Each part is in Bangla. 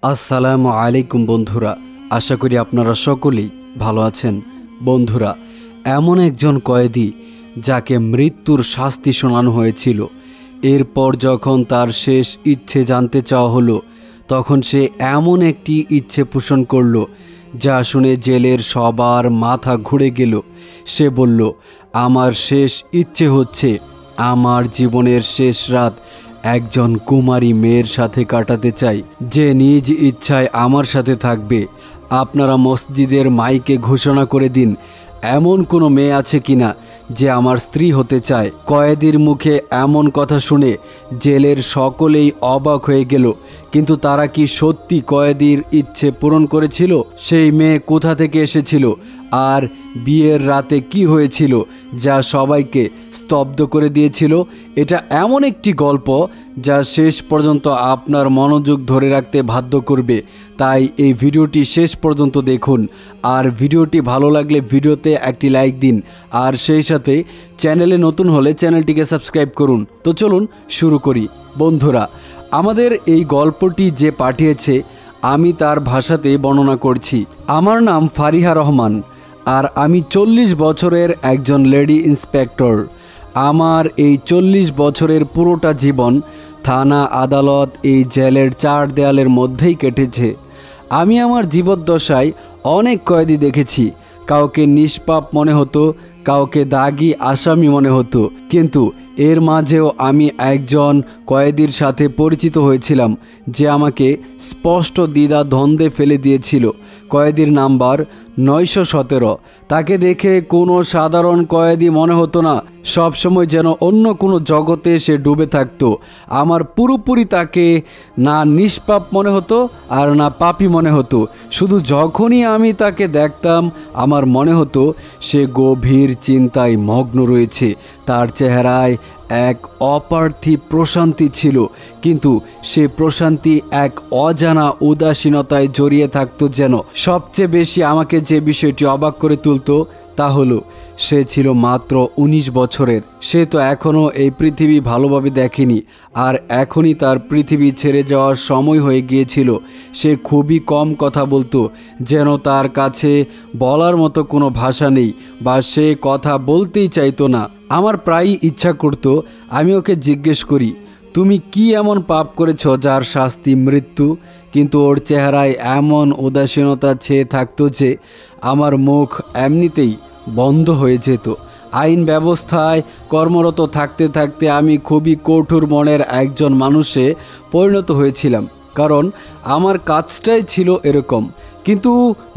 আসসালামু আলাইকুম বন্ধুরা, আশা করি আপনারা সকলেই ভালো আছেন। বন্ধুরা, এমন একজন কয়েদি যাকে মৃত্যুর শাস্তি শোনানো হয়েছিল, এরপর যখন তার শেষ ইচ্ছে জানতে চাওয়া হলো, তখন সে এমন একটি ইচ্ছে পোষণ করল যা শুনে জেলের সবার মাথা ঘুরে গেল। সে বলল, আমার শেষ ইচ্ছে হচ্ছে আমার জীবনের শেষ রাত একজন কুমারী মেয়ের সাথে কাটাতে চাই, যে নিজ ইচ্ছায় আমার সাথে থাকবে। আপনারা মসজিদের মাইকে ঘোষণা করে দিন, এমন কোনো মেয়ে আছে কিনা যে আমার স্ত্রী হতে চায়। কয়েদির মুখে এমন কথা শুনে জেলের সকলেই অবাক হয়ে গেল। কিন্তু তারা কি সত্যি কয়েদির ইচ্ছে পূরণ করেছিল? সেই মেয়ে কোথা থেকে এসেছিল? আর বিয়ের রাতে কি হয়েছিল যা সবাইকে স্তব্ধ করে দিয়েছিল? এটা এমন একটি গল্প যা শেষ পর্যন্ত আপনার মনোযোগ ধরে রাখতে বাধ্য করবে। তাই এই ভিডিওটি শেষ পর্যন্ত দেখুন। আর ভিডিওটি ভালো লাগলে ভিডিওতে একটি লাইক দিন, আর সেই সাথে চ্যানেলে নতুন হলে চ্যানেলটিকে সাবস্ক্রাইব করুন। তো চলুন শুরু করি। বন্ধুরা, আমাদের এই গল্পটি যে পাঠিয়েছে, আমি তার ভাষাতে বর্ণনা করছি। আমার নাম ফারিহা রহমান, আর আমি 40 বছরের একজন লেডি ইন্সপেক্টর। আমার এই 40 বছরের পুরোটা জীবন থানা, আদালত, এই জেলের 4 দেয়ালের মধ্যেই কেটেছে। আমি আমার জীবদ্দশায় অনেক কয়েদি দেখেছি। কাউকে নিষ্পাপ মনে হতো, কাউকে দাগী আসামি মনে হতো, কিন্তু এর মাঝেও আমি একজন কয়েদির সাথে পরিচিত হয়েছিলাম যে আমাকে স্পষ্ট দ্বিধা দ্বন্দ্বে ফেলে দিয়েছিল। কয়েদির নাম্বার 917। তাকে দেখে কোনো সাধারণ কয়েদি মনে হতো না, সবসময় যেন অন্য কোনো জগতে সে ডুবে থাকতো। আমার পুরোপুরি তাকে না নিষ্পাপ মনে হতো আর না পাপী মনে হতো। শুধু যখনই আমি তাকে দেখতাম, আমার মনে হতো সে গভীর চিন্তায় মগ্ন রয়েছে। তার চেহারায় এক অপার্থিব প্রশান্তি ছিল, কিন্তু সে প্রশান্তি এক অজানা উদাসীনতায় জড়িয়ে থাকতো। যেন সবচেয়ে বেশি আমাকে যে বিষয়টি অবাক করে তুলতো তা হলো, সে ছিল মাত্র 19 বছরের। সে তো এখনও এই পৃথিবী ভালোভাবে দেখেনি, আর এখনই তার পৃথিবী ছেড়ে যাওয়ার সময় হয়ে গিয়েছিল। সে খুবই কম কথা বলতো, যেন তার কাছে বলার মতো কোনো ভাষা নেই, বা সে কথা বলতেই চাইতো না। আমার প্রায়ই ইচ্ছা করতো আমি ওকে জিজ্ঞেস করি, তুমি কি এমন পাপ করেছ যার শাস্তি মৃত্যু? কিন্তু ওর চেহারায় এমন উদাসীনতা ছেয়ে থাকতো যে আমার মুখ এমনিতেই বন্ধ হয়ে যেত। আইন ব্যবস্থায় কর্মরত থাকতে থাকতে আমি খুবই কঠোর মনের একজন মানুষে পরিণত হয়েছিলাম, কারণ আমার কাজটাই ছিল এরকম। কিন্তু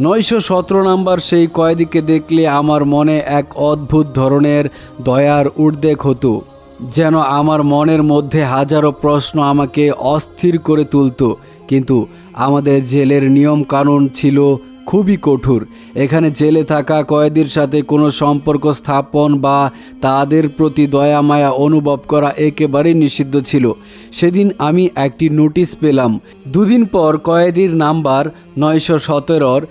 917 নাম্বার সেই কয়েদিকে দেখলে আমার মনে এক অদ্ভুত ধরনের দয়ার উদ্রেক হতো, যেন আমার মনের মধ্যে হাজারো প্রশ্ন আমাকে অস্থির করে তুলত। কিন্তু আমাদের জেলের নিয়ম কানুন ছিল খুবই কঠোর। এখানে জেলে থাকা কয়েদির সাথে কোনো সম্পর্ক স্থাপন বা তাদের প্রতি দয়া মায়া অনুভব করা একেবারেই নিষিদ্ধ ছিল। সেদিন আমি একটি নোটিশ পেলাম, 2 দিন পর কয়েদির নাম্বার 917-র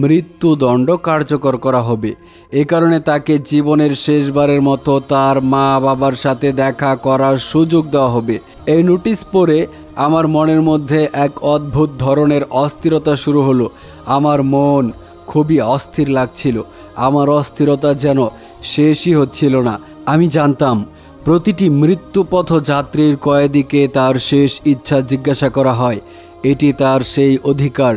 মৃত্যুদণ্ড কার্যকর করা হবে। এ কারণে তাকে জীবনের শেষবারের মতো তার মা বাবার সাথে দেখা করার সুযোগ দেওয়া হবে। এই নোটিশ পড়ে আমার মনের মধ্যে এক অদ্ভুত ধরনের অস্থিরতা শুরু হলো। আমার মন খুবই অস্থির লাগছিল। আমার অস্থিরতা যেন শেষই হচ্ছিল না। আমি জানতাম প্রতিটি মৃত্যুপথ যাত্রীর কয়েদিকে তার শেষ ইচ্ছা জিজ্ঞাসা করা হয়। এটি তার সেই অধিকার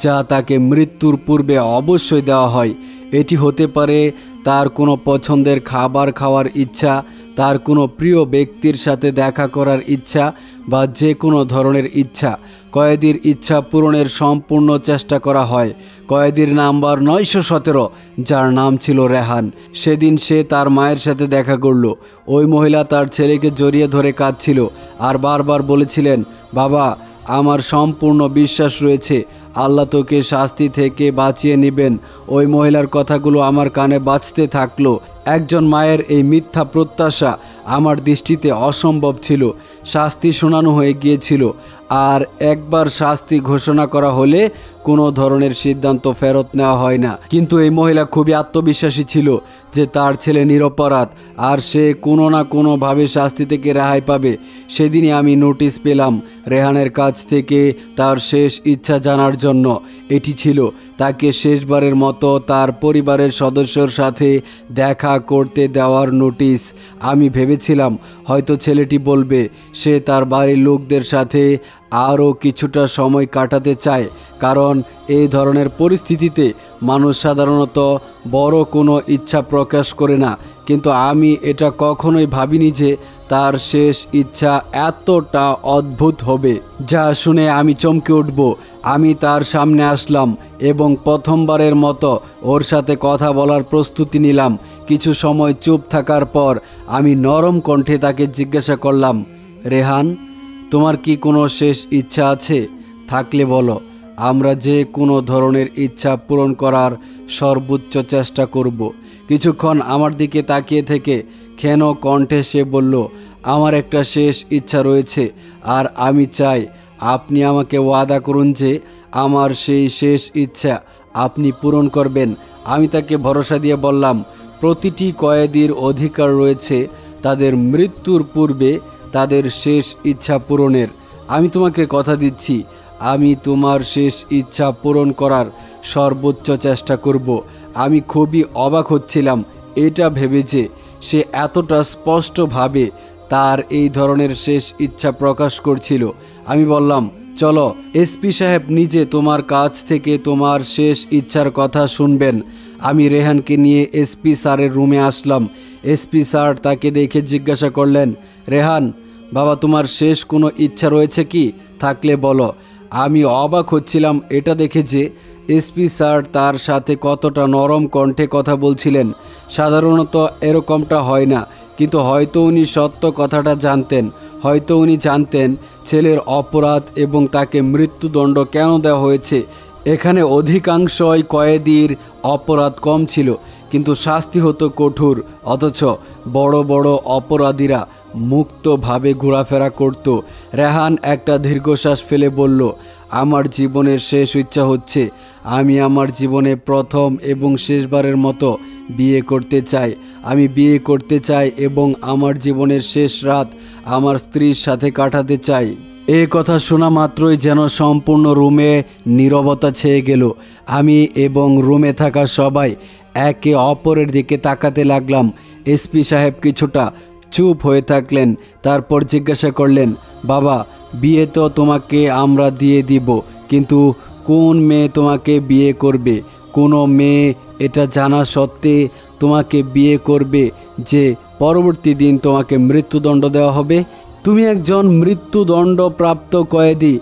যা তাকে মৃত্যুর পূর্বে অবশ্যই দেওয়া হয়। এটি হতে পারে তার কোনো পছন্দের খাবার খাওয়ার ইচ্ছা, তার কোনো প্রিয় ব্যক্তির সাথে দেখা করার ইচ্ছা, বা যে কোনো ধরনের ইচ্ছা। কয়েদির ইচ্ছা পূরণের সম্পূর্ণ চেষ্টা করা হয়। কয়েদির নাম্বার 917, যার নাম ছিল রেহান, সেদিন সে তার মায়ের সাথে দেখা করল। ওই মহিলা তার ছেলেকে জড়িয়ে ধরে কাঁদছিল আর বারবার বলেছিলেন, বাবা, আমার সম্পূর্ণ বিশ্বাস রয়েছে আল্লাহ তোকে শাস্তি থেকে বাঁচিয়ে নেবেন। ওই মহিলার কথাগুলো আমার কানে বাজতে থাকলো। একজন মায়ের এই মিথ্যা প্রত্যাশা আমার দৃষ্টিতে অসম্ভব ছিল। শাস্তি শোনানো হয়ে গিয়েছিল, আর একবার শাস্তি ঘোষণা করা হলে কোনো ধরনের সিদ্ধান্ত ফেরত নেওয়া হয় না। কিন্তু এই মহিলা খুবই আত্মবিশ্বাসী ছিল যে তার ছেলে নিরপরাধ আর সে কোনো না কোনোভাবে শাস্তি থেকে রেহাই পাবে। সেদিনই আমি নোটিশ পেলাম রেহানের কাছ থেকে তার শেষ ইচ্ছা জানার জন্য। এটি ছিল তাকে শেষবারের মতো তার পরিবারের সদস্যর সাথে দেখা করতে দেওয়ার নোটিশ। আমি ভেবেছিলাম হয়তো ছেলেটি বলবে সে তার বাড়ির লোকদের সাথে আরও কিছুটা সময় কাটাতে চায়, কারণ এই ধরনের পরিস্থিতিতে মানুষ সাধারণত বড় কোনো ইচ্ছা প্রকাশ করে না। কিন্তু আমি এটা কখনোই ভাবিনি যে তার শেষ ইচ্ছা এতটা অদ্ভুত হবে, যা শুনে আমি চমকে উঠব। আমি তার সামনে আসলাম এবং প্রথমবারের মতো ওর সাথে কথা বলার প্রস্তুতি নিলাম। কিছু সময় চুপ থাকার পর আমি নরম কণ্ঠে তাকে জিজ্ঞাসা করলাম, রেহান, তোমার কি কোনো শেষ ইচ্ছা আছে? থাকলে বলো, আমরা যে কোনো ধরনের ইচ্ছা পূরণ করার সর্বোচ্চ চেষ্টা করব। কিছুক্ষণ আমার দিকে তাকিয়ে থেকে ক্ষীণ কণ্ঠে সে বলল, আমার একটা শেষ ইচ্ছা রয়েছে আর আমি চাই আপনি আমাকে ওয়াদা করুন যে আমার সেই শেষ ইচ্ছা আপনি পূরণ করবেন। আমি তাকে ভরসা দিয়ে বললাম, প্রতিটি কয়েদির অধিকার রয়েছে তাদের মৃত্যুর পূর্বে তাদের শেষ ইচ্ছা পূরণের। আমি তোমাকে কথা দিচ্ছি, আমি তোমার শেষ ইচ্ছা পূরণ করার সর্বোচ্চ চেষ্টা করব। আমি খুবই অবাক হচ্ছিলাম এটা ভেবে যে সে এতটা স্পষ্টভাবে তার এই ধরনের শেষ ইচ্ছা প্রকাশ করছিল। আমি বললাম, চলো, এসপি সাহেব নিজে তোমার কাছ থেকে তোমার শেষ ইচ্ছার কথা শুনবেন। আমি রেহানকে নিয়ে এসপি স্যারের রুমে আসলাম। এসপি স্যার তাকে দেখে জিজ্ঞাসা করলেন, রেহান বাবা, তোমার শেষ কোনো ইচ্ছা রয়েছে কি? থাকলে বলো। আমি অবাক হচ্ছিলাম এটা দেখে যে এসপি স্যার তার সাথে কতটা নরম কণ্ঠে কথা বলছিলেন। সাধারণত এরকমটা হয় না, কিন্তু হয়তো উনি সত্য কথাটা জানতেন। হয়তো উনি জানতেন ছেলের অপরাধ এবং তাকে মৃত্যুদণ্ড কেন দেওয়া হয়েছে। এখানে অধিকাংশই কয়েদির অপরাধ কম ছিল, কিন্তু শাস্তি হতো কঠোর। অথচ বড় বড় অপরাধীরা মুক্তভাবে ঘোরাফেরা করত। রেহান একটা দীর্ঘশ্বাস ফেলে বলল, আমার জীবনের শেষ ইচ্ছা হচ্ছে আমি আমার জীবনে প্রথম এবং শেষবারের মতো বিয়ে করতে চাই। আমি বিয়ে করতে চাই এবং আমার জীবনের শেষ রাত আমার স্ত্রীর সাথে কাটাতে চাই। এই কথা শোনা মাত্রই যেন সম্পূর্ণ রুমে নীরবতা ছেয়ে গেল। আমি এবং রুমে থাকা সবাই একে অপরের দিকে তাকাতে লাগলাম। এসপি সাহেব কিছুটা চুপ হয়ে থাকলেন, তারপর জিজ্ঞাসা করলেন, বাবা, বিয়ে তো তোমাকে আমরা দিয়ে দিব, কিন্তু কোন মেয়ে তোমাকে বিয়ে করবে? কোনো মেয়ে এটা জানা সত্ত্বে তোমাকে বিয়ে করবে যে পরবর্তী দিন তোমাকে মৃত্যুদণ্ড দেওয়া হবে? তুমি একজন মৃত্যুদণ্ডপ্রাপ্ত কয়েদি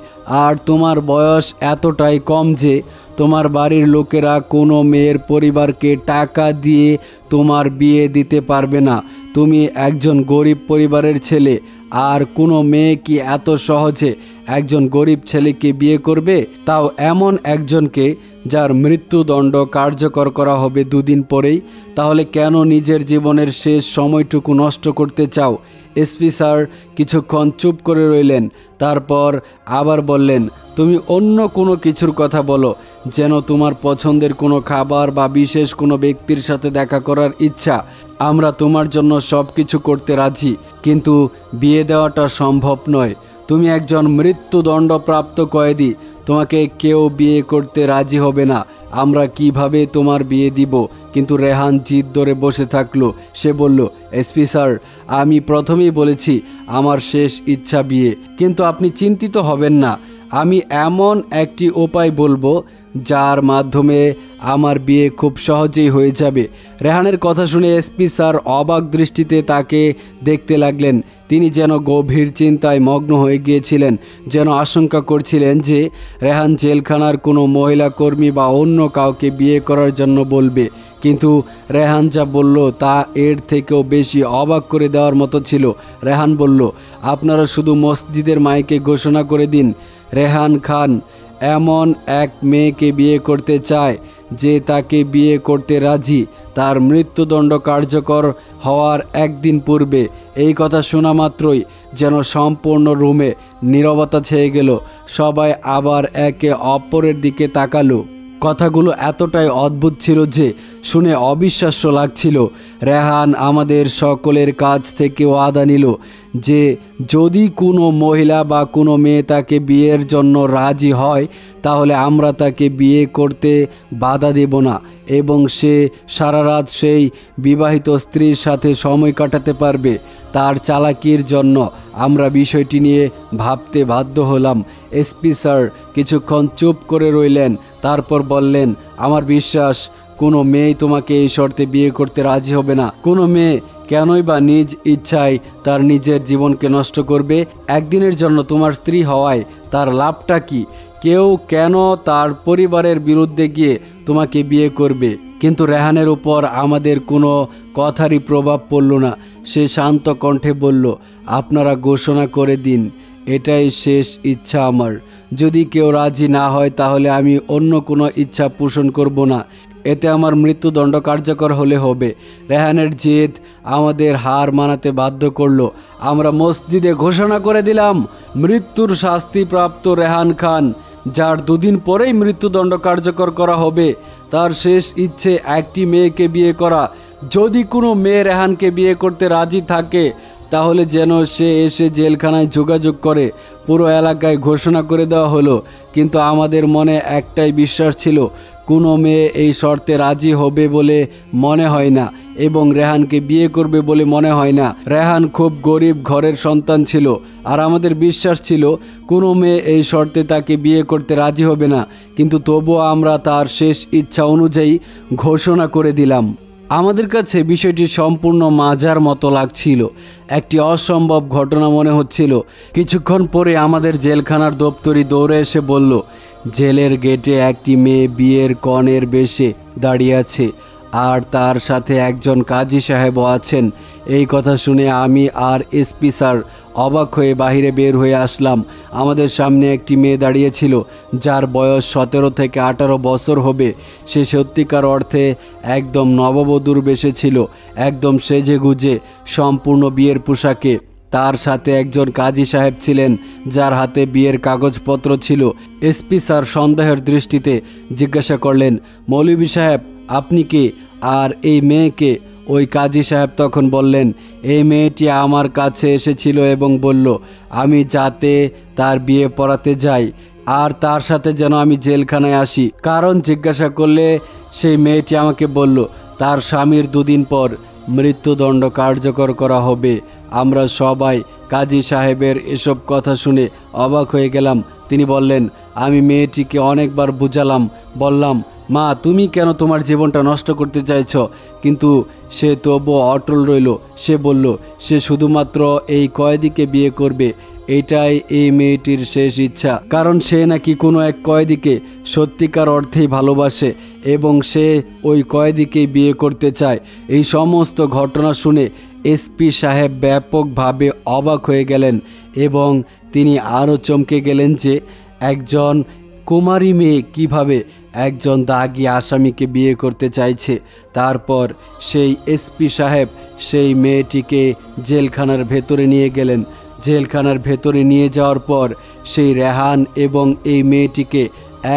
আর তোমার বয়স এতটাই কম যে তোমার বাড়ির লোকেরা কোনো মেয়ের পরিবারকে টাকা দিয়ে তোমার বিয়ে দিতে পারবে না। তুমি একজন গরিব পরিবারের ছেলে, আর কোনো মেয়ে কি এত সহজে একজন গরিব ছেলেকে বিয়ে করবে? তাও এমন একজনকে যার মৃত্যুদণ্ড কার্যকর করা হবে দুদিন পরেই। তাহলে কেন নিজের জীবনের শেষ সময়টুকু নষ্ট করতে চাও? এসপি স্যার কিছুক্ষণ চুপ করে রইলেন, তারপর আবার বললেন, তুমি অন্য কোনো কিছুর কথা বলো, যেন তোমার পছন্দের কোনো খাবার বা বিশেষ কোনো ব্যক্তির সাথে দেখা করার ইচ্ছা। আমরা তোমার জন্য সব কিছু করতে রাজি, কিন্তু বিয়ে দেওয়াটা সম্ভব নয়। তুমি একজন মৃত্যুদণ্ডপ্রাপ্ত কয়েদি, তোমাকে কেউ বিয়ে করতে রাজি হবে না। আমরা কিভাবে তোমার বিয়ে দিব? কিন্তু রেহান জিদ ধরে বসে থাকলো। সে বলল, এসপি স্যার, আমি প্রথমেই বলেছি আমার শেষ ইচ্ছা বিয়ে, কিন্তু আপনি চিন্তিত হবেন না। আমি এমন একটি উপায় বলবো যার মাধ্যমে আমার বিয়ে খুব সহজেই হয়ে যাবে। রেহানের কথা শুনে এসপি স্যার অবাক দৃষ্টিতে তাকে দেখতে লাগলেন। তিনি যেন গভীর চিন্তায় মগ্ন হয়ে গিয়েছিলেন, যেন আশঙ্কা করছিলেন যে রেহান জেলখানার কোনো মহিলা কর্মী বা অন্য কাউকে বিয়ে করার জন্য বলবে। কিন্তু রেহান যা বলল তা এর থেকেও বেশি অবাক করে দেওয়ার মতো ছিল। রেহান বলল, আপনারা শুধু মসজিদের মাইকে ঘোষণা করে দিন রেহান খান এমন এক মেয়েকে বিয়ে করতে চায় যে তাকে বিয়ে করতে রাজি তার মৃত্যুদণ্ড কার্যকর হওয়ার একদিন পূর্বে। এই কথা শোনা মাত্রই যেন সম্পূর্ণ রুমে নীরবতা ছেয়ে গেল। সবাই আবার একে অপরের দিকে তাকালো। কথাগুলো এতটাই অদ্ভুত ছিল যে শুনে অবিশ্বাস্য লাগছিল। রেহান আমাদের সকলের কাছ থেকে ওয়াদা নিল যে যদি কোনো মহিলা বা কোনো মেয়ে তাকে বিয়ের জন্য রাজি হয় তাহলে আমরা তাকে বিয়ে করতে বাধা দেব না এবং সে সারা রাত সেই বিবাহিত স্ত্রীর সাথে সময় কাটাতে পারবে। তার চালাকির জন্য আমরা বিষয়টি নিয়ে ভাবতে বাধ্য হলাম। এসপি স্যার কিছুক্ষণ চুপ করে রইলেন, তারপর বললেন, আমার বিশ্বাস কোনো মেয়েই তোমাকে এই শর্তে বিয়ে করতে রাজি হবে না। কোনো মেয়ে কেনই বা নিজ ইচ্ছায় তার নিজের জীবনকে নষ্ট করবে? একদিনের জন্য তোমার স্ত্রী হওয়ায় তার লাভটা কি? কেউ কেন তার পরিবারের বিরুদ্ধে গিয়ে তোমাকে বিয়ে করবে? কিন্তু রেহানের উপর আমাদের কোনো কথারই প্রভাব পড়ল না। সে শান্ত কণ্ঠে বলল, আপনারা ঘোষণা করে দিন, এটাই শেষ ইচ্ছা আমার। যদি কেউ রাজি না হয় তাহলে আমি অন্য কোনো ইচ্ছা পোষণ করব না। এতে আমার মৃত্যুদণ্ড কার্যকর হলে হবে। রেহানের জেদ আমাদের হার মানাতে বাধ্য করলো। আমরা মসজিদে ঘোষণা করে দিলাম, মৃত্যুর শাস্তিপ্রাপ্ত রেহান খান, যার দুদিন পরেই মৃত্যুদণ্ড কার্যকর করা হবে, তার শেষ ইচ্ছে একটি মেয়েকে বিয়ে করা। যদি কোনো মেয়ে রেহানকে বিয়ে করতে রাজি থাকে তাহলে যেন সে এসে জেলখানায় যোগাযোগ করে। পুরো এলাকায় ঘোষণা করে দেওয়া হলো। কিন্তু আমাদের মনে একটাই বিশ্বাস ছিল, কোনো মেয়ে এই শর্তে রাজি হবে বলে মনে হয় না এবং রেহানকে বিয়ে করবে বলে মনে হয় না। রেহান খুব গরিব ঘরের সন্তান ছিল আর আমাদের বিশ্বাস ছিল কোনো মেয়ে এই শর্তে তাকে বিয়ে করতে রাজি হবে না। কিন্তু তবুও আমরা তার শেষ ইচ্ছা অনুযায়ী ঘোষণা করে দিলাম। আমাদের কাছে বিষয়টি সম্পূর্ণ মাজার মতো লাগছিল, একটি অসম্ভব ঘটনা মনে হচ্ছিল। কিছুক্ষণ পরে আমাদের জেলখানার দপ্তরি দৌড়ে এসে বলল, জেলের গেটে একটি মেয়ে বিয়ের কনের বেশে দাঁড়িয়ে আছে আর তার সাথে একজন কাজী সাহেবও আছেন। এই কথা শুনে আমি আর এসপি স্যার অবাক হয়ে বাহিরে বের হয়ে আসলাম। আমাদের সামনে একটি মেয়ে দাঁড়িয়েছিল যার বয়স 17 থেকে 18 বছর হবে। সে সত্যিকার অর্থে একদম নববধূর বেশে ছিল, একদম সেজেগুজে, সম্পূর্ণ বিয়ের পোশাকে। তার সাথে একজন কাজী সাহেব ছিলেন যার হাতে বিয়ের কাগজপত্র ছিল। এসপি স্যার সন্দেহের দৃষ্টিতে জিজ্ঞাসা করলেন, মৌলভী সাহেব আপনি কে আর এই মেয়েকে? ওই কাজী সাহেব তখন বললেন, এই মেয়েটি আমার কাছে এসেছিল এবং বলল আমি যাতে তার বিয়ে পড়াতে যাই আর তার সাথে যেন আমি জেলখানায় আসি। কারণ জিজ্ঞাসা করলে সেই মেয়েটি আমাকে বলল তার স্বামীর দুদিন পর মৃত্যুদণ্ড কার্যকর করা হবে। আমরা সবাই কাজী সাহেবের এসব কথা শুনে অবাক হয়ে গেলাম। তিনি বললেন, আমি মেয়েটিকে অনেকবার বুঝালাম, বললাম মা তুমি কেন তোমার জীবনটা নষ্ট করতে চাইছ? কিন্তু সে তবুও অটল রইল। সে বলল সে শুধুমাত্র এই কয়েদিকে বিয়ে করবে, এটাই এই মেয়েটির শেষ ইচ্ছা। কারণ সে নাকি কোনো এক কয়েদিকে সত্যিকার অর্থেই ভালোবাসে এবং সে ওই কয়েদিকে বিয়ে করতে চায়। এই সমস্ত ঘটনা শুনে এসপি সাহেব ব্যাপকভাবে অবাক হয়ে গেলেন এবং তিনি আরও চমকে গেলেন যে একজন কুমারী মেয়ে কিভাবে একজন দাগী আসামিকে বিয়ে করতে চাইছে। তারপর সেই এসপি সাহেব সেই মেয়েটিকে জেলখানার ভেতরে নিয়ে গেলেন। জেলখানার ভেতরে নিয়ে যাওয়ার পর সেই রেহান এবং এই মেয়েটিকে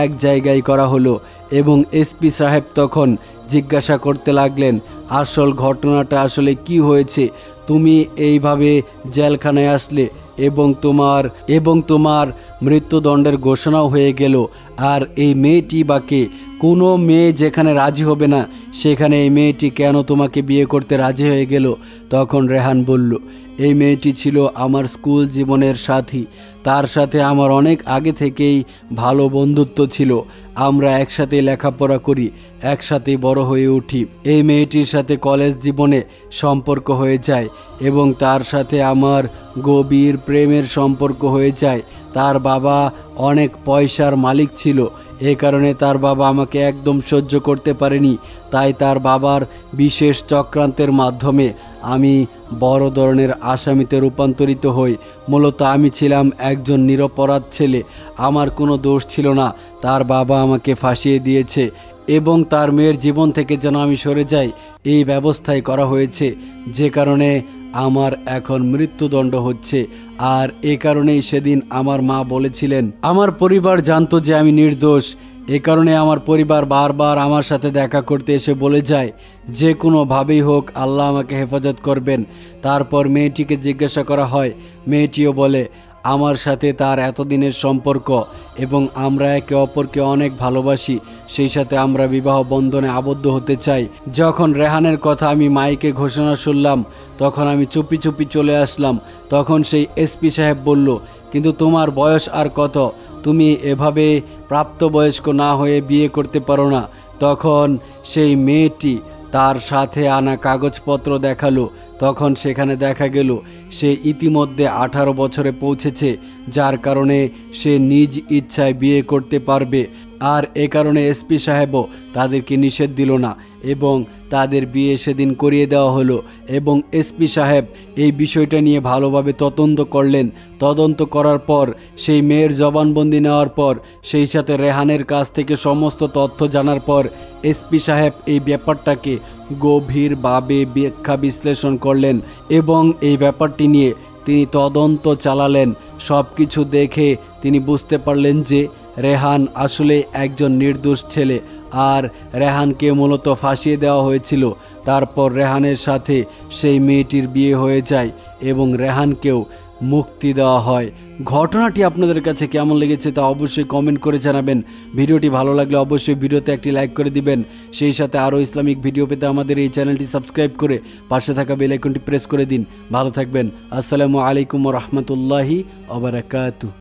এক জায়গায় করা হলো এবং এসপি সাহেব তখন জিজ্ঞাসা করতে লাগলেন, আসল ঘটনাটা আসলে কি হয়েছে? তুমি এইভাবে জেলখানায় আসলে এবং তোমার মৃত্যুদণ্ডের ঘোষণাও হয়ে গেল, আর এই মেয়েটি বাকে? কোনো মেয়ে যেখানে রাজি হবে না সেখানে এই মেয়েটি কেন তোমাকে বিয়ে করতে রাজি হয়ে গেল? তখন রেহান বলল, এই মেয়েটি ছিল আমার স্কুল জীবনের সাথী। তার সাথে আমার অনেক আগে থেকেই ভালো বন্ধুত্ব ছিল। আমরা একসাথে লেখাপড়া করি, একসাথে বড় হয়ে উঠি। এই মেয়েটির সাথে কলেজ জীবনে সম্পর্ক হয়ে যায় এবং তার সাথে আমার গভীর প্রেমের সম্পর্ক হয়ে যায়। তার বাবা অনেক পয়সার মালিক ছিল, এ কারণে তার বাবা আমাকে একদম সহ্য করতে পারেনি। তাই তার বাবার বিশেষ চক্রান্তের মাধ্যমে আমি বড় ধরনের আসামিতে রূপান্তরিত হই। মূলত আমি ছিলাম একজন নিরপরাধ ছেলে, আমার কোনো দোষ ছিল না। তার বাবা আমাকে ফাঁসিয়ে দিয়েছে এবং তার মেয়ের জীবন থেকে যেন আমি সরে যাই, এই ব্যবস্থাই করা হয়েছে, যে কারণে আমার এখন মৃত্যুদণ্ড হচ্ছে। আর এ কারণেই সেদিন আমার মা বলেছিলেন, আমার পরিবার জানতো যে আমি নির্দোষ, এ কারণে আমার পরিবার বারবার আমার সাথে দেখা করতে এসে বলে যায় যে কোনোভাবেই হোক আল্লাহ আমাকে হেফাজত করবেন। তারপর মেয়েটিকে জিজ্ঞাসা করা হয়, মেয়েটিও বলে আমার সাথে তার এতদিনের সম্পর্ক এবং আমরা একে অপরকে অনেক ভালোবাসি, সেই সাথে আমরা বিবাহ বন্ধনে আবদ্ধ হতে চাই। যখন রেহানের কথা আমি মাইকে ঘোষণা শুনলাম তখন আমি চুপি চুপি চলে আসলাম। তখন সেই এসপি সাহেব বলল, কিন্তু তোমার বয়স আর কত, তুমি এভাবে প্রাপ্তবয়স্ক না হয়ে বিয়ে করতে পারো না। তখন সেই মেয়েটি তার সাথে আনা কাগজপত্র দেখালো। তখন সেখানে দেখা গেল সে ইতিমধ্যে 18 বছরে পৌঁছেছে, যার কারণে সে নিজ ইচ্ছায় বিয়ে করতে পারবে। আর এ কারণে এসপি সাহেবও তাদেরকে নিষেধ দিল না এবং তাদের বিয়ে সেদিন করিয়ে দেওয়া হলো। এবং এসপি সাহেব এই বিষয়টা নিয়ে ভালোভাবে তদন্ত করলেন। তদন্ত করার পর সেই মেয়ের জবানবন্দি নেওয়ার পর, সেই সাথে রেহানের কাছ থেকে সমস্ত তথ্য জানার পর এসপি সাহেব এই ব্যাপারটাকে গভীরভাবে ব্যাখ্যা বিশ্লেষণ করলেন এবং এই ব্যাপারটি নিয়ে তিনি তদন্ত চালালেন। সব কিছু দেখে তিনি বুঝতে পারলেন যে রেহান আসলে একজন নির্দোষ ছেলে আর রেহানকে মূলত ফাঁসিয়ে দেওয়া হয়েছিল। তারপর রেহানের সাথে সেই মেয়েটির বিয়ে হয়ে যায় এবং রেহানকেও মুক্তি দেওয়া হয়। ঘটনাটি আপনাদের কাছে কেমন লেগেছে তা অবশ্যই কমেন্ট করে জানাবেন। ভিডিওটি ভালো লাগলে অবশ্যই ভিডিওতে একটি লাইক করে দিবেন। সেই সাথে আরও ইসলামিক ভিডিও পেতে আমাদের এই চ্যানেলটি সাবস্ক্রাইব করে পাশে থাকা বেল আইকনটি প্রেস করে দিন। ভালো থাকবেন। আসসালামু আলাইকুম ওয়া রাহমাতুল্লাহি ওয়া বারাকাতুহু।